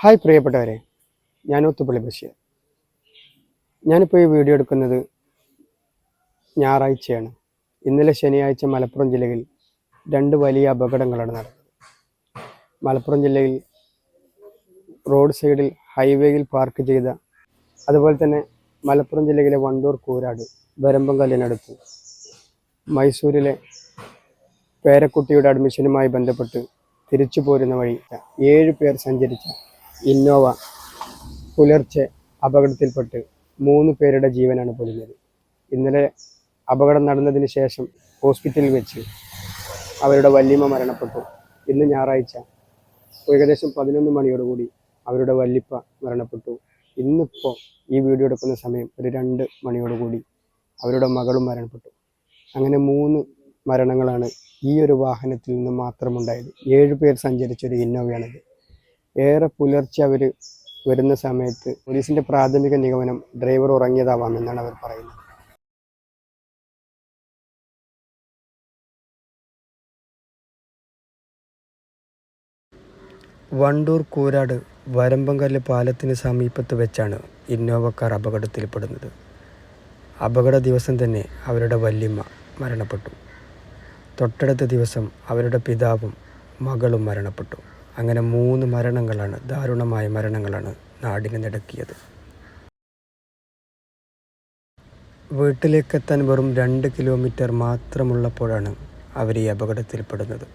Hi പ്രിയപ്പെട്ടവരെ, ഞാൻ ഒത്തുപള്ളി ബഷീർ. ഞാനിപ്പോൾ ഈ വീഡിയോ എടുക്കുന്നത് ഞായറാഴ്ചയാണ്. ഇന്നലെ ശനിയാഴ്ച മലപ്പുറം ജില്ലയിൽ 2 വലിയ അപകടങ്ങളാണ് നടന്നത്. മലപ്പുറം ജില്ലയിൽ റോഡ് സൈഡിൽ ഹൈവേയിൽ പാർക്ക് ചെയ്ത, അതുപോലെ തന്നെ മലപ്പുറം ജില്ലയിലെ വണ്ടൂർ കൂരാട് വരമ്പംകല്ലിനടുത്ത് മൈസൂരിലെ പേരക്കുട്ടിയുടെ അഡ്മിഷനുമായി ബന്ധപ്പെട്ട് തിരിച്ചു പോരുന്ന വഴി 7 പേർ സഞ്ചരിച്ച ഇന്നോവ പുലർച്ചെ അപകടത്തിൽപ്പെട്ട് 3 പേരുടെ ജീവനാണ് പൊലിഞ്ഞത്. ഇന്നലെ അപകടം നടന്നതിന് ശേഷം ഹോസ്പിറ്റലിൽ വെച്ച് അവരുടെ വല്യമ്മ മരണപ്പെട്ടു. ഇന്ന് ഞായറാഴ്ച ഏകദേശം 11 മണിയോടുകൂടി അവരുടെ വല്യപ്പ മരണപ്പെട്ടു. ഇന്നിപ്പോൾ ഈ വീഡിയോ എടുക്കുന്ന സമയം ഒരു 2 മണിയോടുകൂടി അവരുടെ മകളും മരണപ്പെട്ടു. അങ്ങനെ 3 മരണങ്ങളാണ് ഈ ഒരു വാഹനത്തിൽ നിന്ന് മാത്രമുണ്ടായത്. 7 പേർ സഞ്ചരിച്ചൊരു ഇന്നോവയാണിത്. ഏറെ പുലർച്ചെ അവർ വരുന്ന സമയത്ത് പോലീസിന്റെ പ്രാഥമിക നിഗമനം ഡ്രൈവർ ഉറങ്ങിയതാവാമെന്നാണ് അവർ പറയുന്നത്. വണ്ടൂർ കൂരാട് വരമ്പംകല്ല് പാലത്തിന് സമീപത്ത് വെച്ചാണ് ഇന്നോവ കാർ അപകടത്തിൽപ്പെടുന്നത്. അപകട ദിവസം തന്നെ അവരുടെ വല്യമ്മ മരണപ്പെട്ടു. തൊട്ടടുത്ത ദിവസം അവരുടെ പിതാവും മകളും മരണപ്പെട്ടു. അങ്ങനെ 3 മരണങ്ങളാണ്, ദാരുണമായ മരണങ്ങളാണ് നാടിനെ നടുക്കിയത്. വീട്ടിലേക്കെത്താൻ വെറും 2 കിലോമീറ്റർ മാത്രമുള്ളപ്പോഴാണ് അവർ ഈ അപകടത്തിൽപ്പെടുന്നത്.